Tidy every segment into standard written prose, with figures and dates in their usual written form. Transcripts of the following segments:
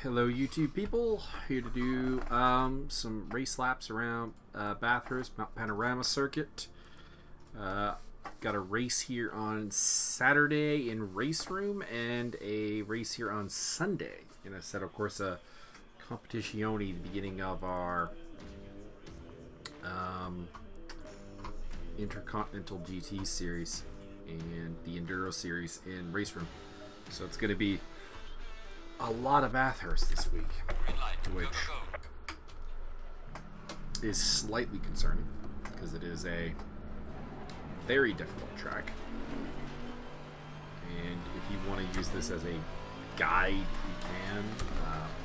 Hello YouTube people, here to do some race laps around Bathurst Mount Panorama circuit. Got a race here on Saturday in race room and a race here on Sunday. And I said, of course, a competizione, the beginning of our Intercontinental GT series and the Enduro series in race room. So it's going to be a lot of Bathurst this week, which is slightly concerning because it is a very difficult track, and if you want to use this as a guide, you can.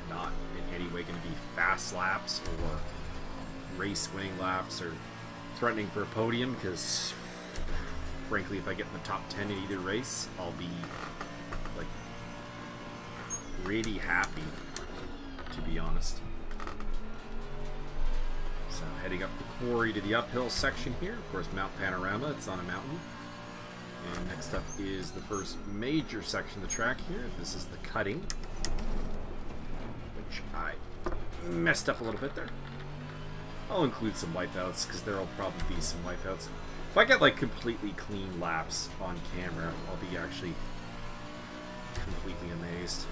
Not in any way going to be fast laps or race winning laps or threatening for a podium, because frankly, if I get in the top 10 in either race, I'll be like really happy, to be honest. So heading up the quarry to the uphill section here, of course Mount Panorama, it's on a mountain. And next up is the first major section of the track here. This is the cutting, which I messed up a little bit there. I'll include some wipeouts because there will probably be some wipeouts. If I get like completely clean laps on camera, I'll be actually completely amazed.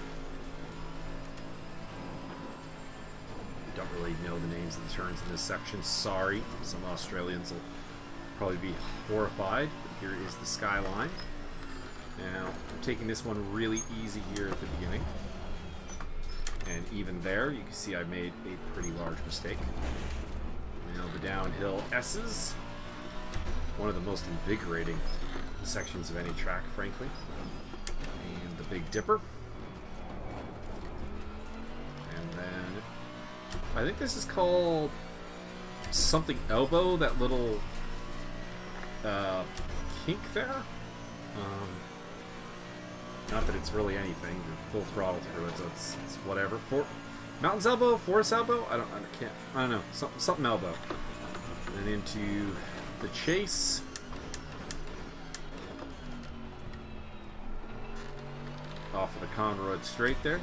Don't really know the names of the turns in this section. Sorry, some Australians will probably be horrified. But here is the skyline. Now, I'm taking this one really easy here at the beginning. And even there, you can see I made a pretty large mistake. Now the downhill S's. One of the most invigorating sections of any track, frankly. And the Big Dipper. And then I think this is called something elbow, that little kink there. Not that it's really anything. You're full throttle through it, so it's whatever. Mountain's elbow, forest elbow. I don't know. Something elbow. And then into the chase. Off of the Conroy straight there.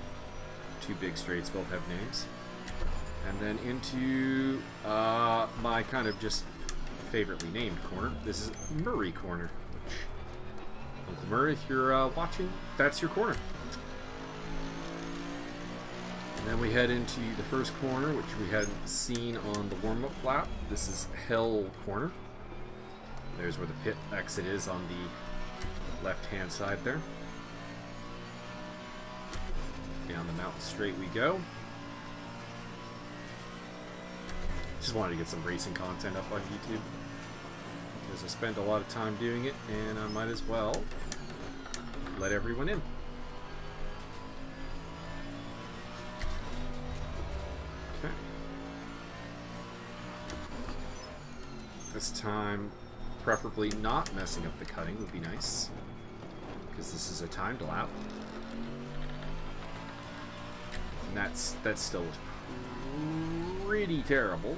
Two big straights, both have names. And then into my kind of just favoritely named corner. This is Murray Corner, which, Uncle Murray, if you're watching, that's your corner. And then we head into the first corner, which we hadn't seen on the warm-up lap. This is Hell Corner. There's where the pit exit is on the left-hand side there. Down the mountain straight we go. Just wanted to get some racing content up on YouTube because I spend a lot of time doing it, and I might as well let everyone in. Okay. This time, preferably not messing up the cutting would be nice, because this is a timed lap. And that still was pretty terrible.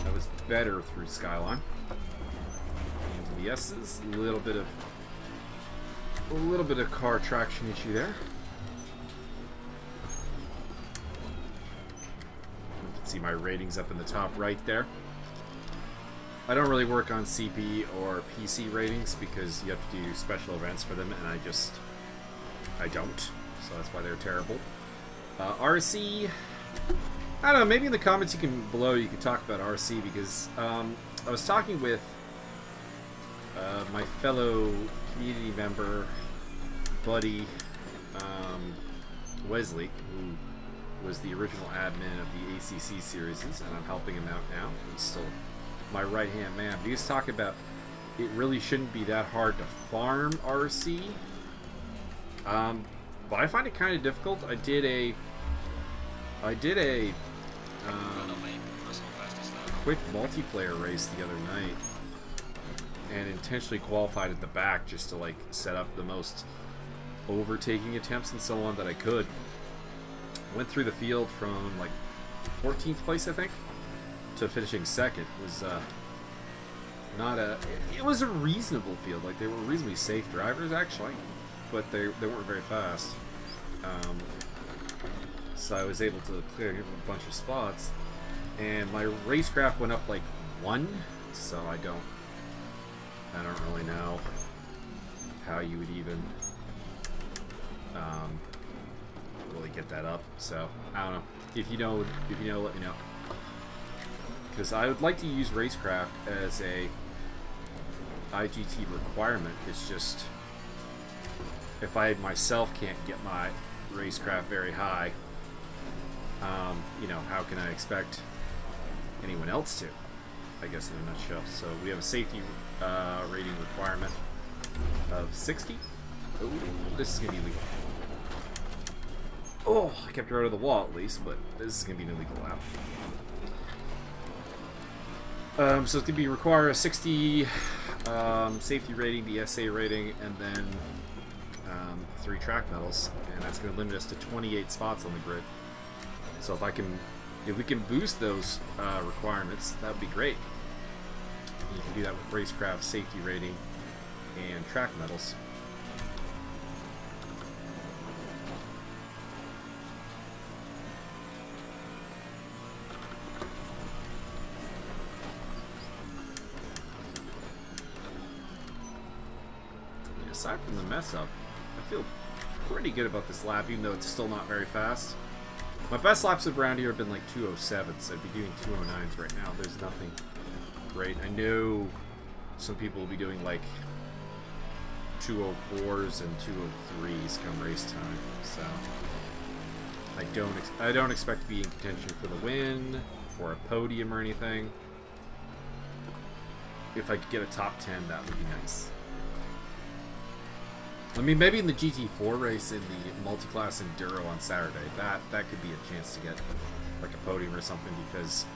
That was better through Skyline. Into the S's, a little bit of car traction issue there. You can see my ratings up in the top right there. I don't really work on CP or PC ratings because you have to do special events for them, and I don't. So that's why they're terrible. RC, I don't know, maybe in the comments below you can talk about RC, because I was talking with my fellow community member, buddy, Wesley, who was the original admin of the ACC series, and I'm helping him out now. He's still my right-hand man. But he was talking about it really shouldn't be that hard to farm RC, but I find it kind of difficult. I did a quick multiplayer race the other night, and intentionally qualified at the back just to like set up the most overtaking attempts and so on that I could. Went through the field from like 14th place, I think, to finishing second. It was not a... It was a reasonable field. Like, they were reasonably safe drivers, actually, but they weren't very fast. So I was able to clear a bunch of spots, and my racecraft went up like 1, so I don't really know how you would even really get that up. So I don't know. If you know, let me know. Because I would like to use racecraft as a IGT requirement. It's just if I myself can't get my racecraft very high, you know, how can I expect anyone else to? I guess in a nutshell. So we have a safety rating requirement of 60. Oh, this is gonna be illegal. Oh, I kept her out of the wall at least, but this is gonna be an illegal lap. So it's gonna require a 60 safety rating, the SA rating, and then 3 track medals, and that's gonna limit us to 28 spots on the grid. So if we can boost those requirements, that would be great. And you can do that with racecraft, safety rating, and track medals. Aside from the mess up, I feel pretty good about this lap, even though it's still not very fast. My best laps around here have been like 207, so I'd be doing 209s right now. There's nothing great. I know some people will be doing like 204s and 203s come race time, so I don't expect to be in contention for the win or a podium or anything. If I could get a top 10, that would be nice. I mean, maybe in the GT4 race in the multiclass Enduro on Saturday, that could be a chance to get like a podium or something, because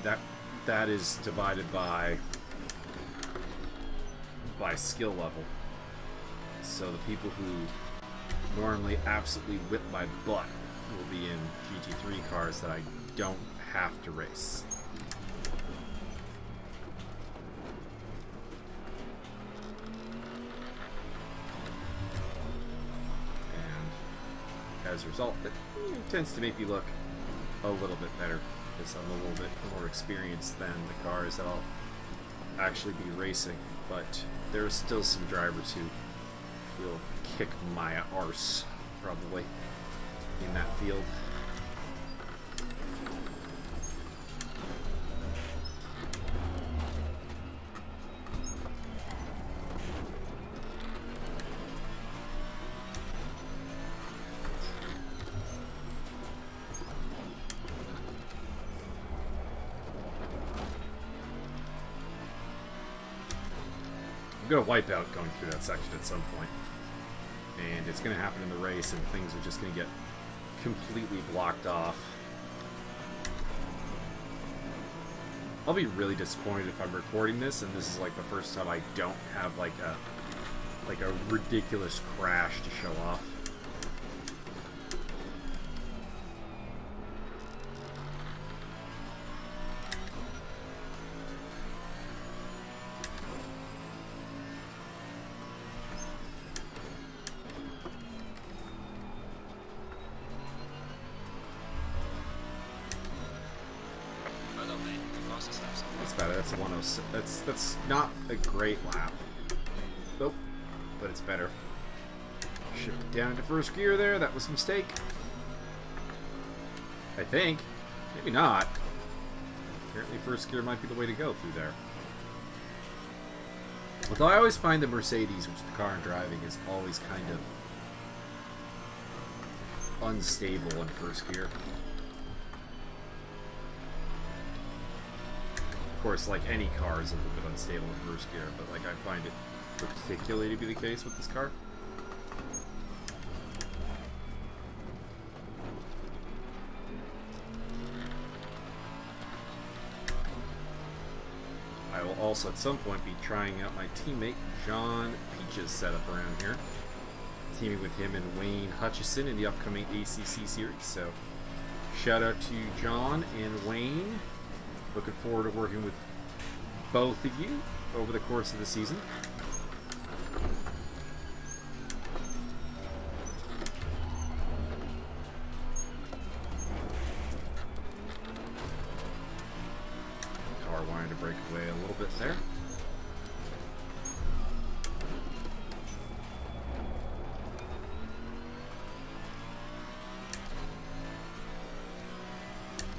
that is divided by skill level. So the people who normally absolutely whip my butt will be in GT3 cars that I don't have to race. As a result, it tends to make me look a little bit better because I'm a little bit more experienced than the cars that I'll actually be racing. But there's still some drivers who will kick my arse, probably, in that field. I'm going to wipe out going through that section at some point. And it's going to happen in the race, and things are just going to get completely blocked off. I'll be really disappointed if I'm recording this, and this is like the first time I don't have like a ridiculous crash to show off. That's a 106. That's not a great lap. Nope, but it's better. Shift it down into first gear there. That was a mistake. I think. Maybe not. Apparently first gear might be the way to go through there. Although I always find the Mercedes, which is the car I'm driving, is always kind of unstable in first gear. Of course, like any car is a little bit unstable in first gear, but like I find it particularly to be the case with this car. I will also at some point be trying out my teammate John Peach's setup around here. Teaming with him and Wayne Hutchison in the upcoming ACC series. So shout out to John and Wayne. Looking forward to working with both of you over the course of the season. Car wanting to break away a little bit there.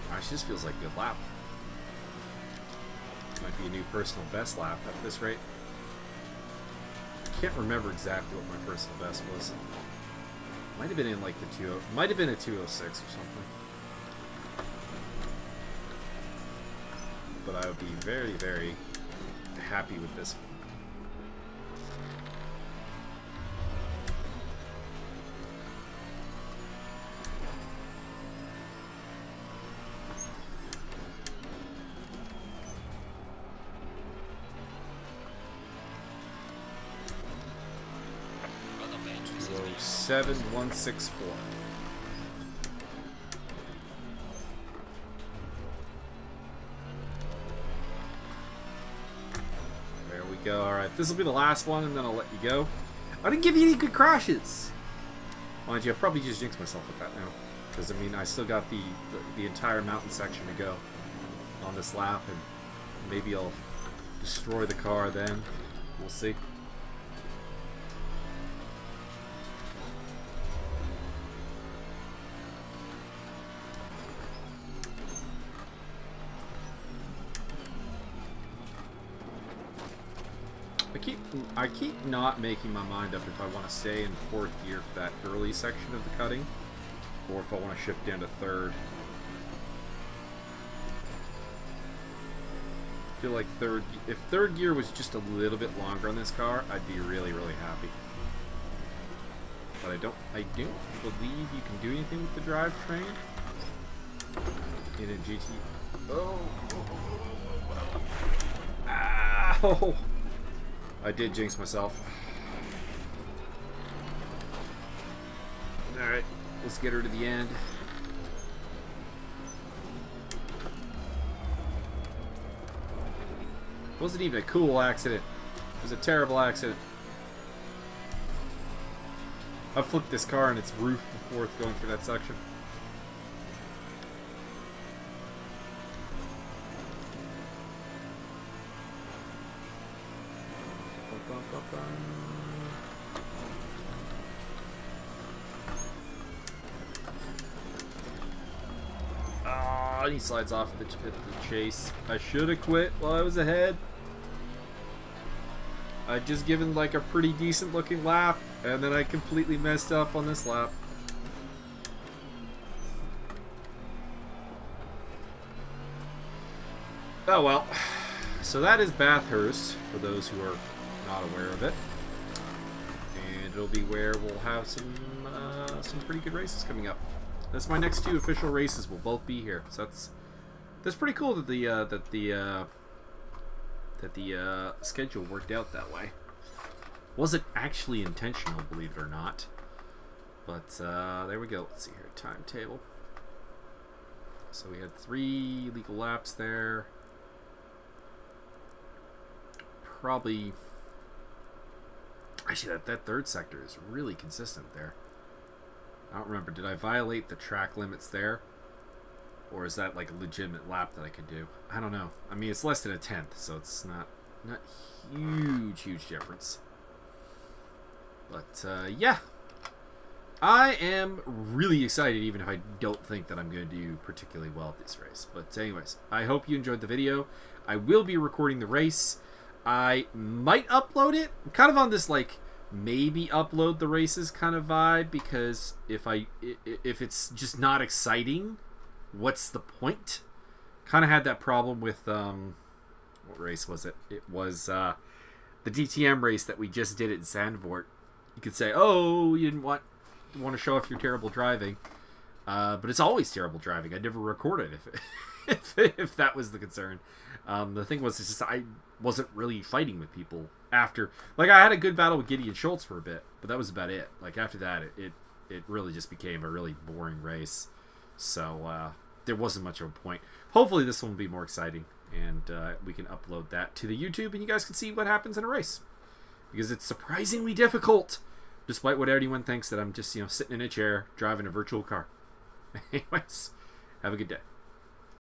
Gosh, this feels like a good lap. Might be a new personal best lap at this rate. I can't remember exactly what my personal best was. Might have been in like the 20, might have been a 206 or something. But I would be very, very happy with this one. So 7164. There we go. Alright, this will be the last one and then I'll let you go. I didn't give you any good crashes. Mind you, I'll probably just jinx myself with that now. Because, I mean, I still got the entire mountain section to go on this lap. And maybe I'll destroy the car then. We'll see. I keep not making my mind up if I want to stay in fourth gear for that early section of the cutting, or if I want to shift down to third. I feel like if third gear was just a little bit longer on this car, I'd be really, really happy. But I don't believe you can do anything with the drivetrain in a GT. Oh! Ow! I did jinx myself. Alright, let's get her to the end. It wasn't even a cool accident. It was a terrible accident. I flipped this car on its roof before going through that section. Oh, he slides off at the chase. I should have quit while I was ahead. I'd just given like a pretty decent looking lap, and then I completely messed up on this lap. Oh well. So that is Bathurst, for those who are not aware of it. And it'll be where we'll have some pretty good races coming up. That's my next 2 official races will both be here. So that's pretty cool that the schedule worked out that way. Wasn't actually intentional, believe it or not. But there we go. Let's see here, timetable. So we had 3 legal laps there. Probably, actually, that third sector is really consistent there. I don't remember. Did I violate the track limits there? Or is that like a legitimate lap that I could do? I don't know. I mean, it's less than a 10th, so it's not huge difference. But yeah, I am really excited, even if I don't think that I'm going to do particularly well at this race. But anyways, I hope you enjoyed the video. I will be recording the race. I might upload it. I'm kind of on this like maybe upload the races kind of vibe, because if it's just not exciting, what's the point? Kind of had that problem with what race was it? It was the DTM race that we just did at Zandvoort. You could say, oh, you didn't want to show off your terrible driving, but it's always terrible driving. I never record it if that was the concern. The thing was, it's just I wasn't really fighting with people after. Like, I had a good battle with Gideon Schultz for a bit, but that was about it. Like, after that, it really just became a really boring race. So there wasn't much of a point. Hopefully this one will be more exciting, and we can upload that to the YouTube, and you guys can see what happens in a race. Because it's surprisingly difficult, despite what everyone thinks that I'm just, sitting in a chair, driving a virtual car. Anyways, have a good day.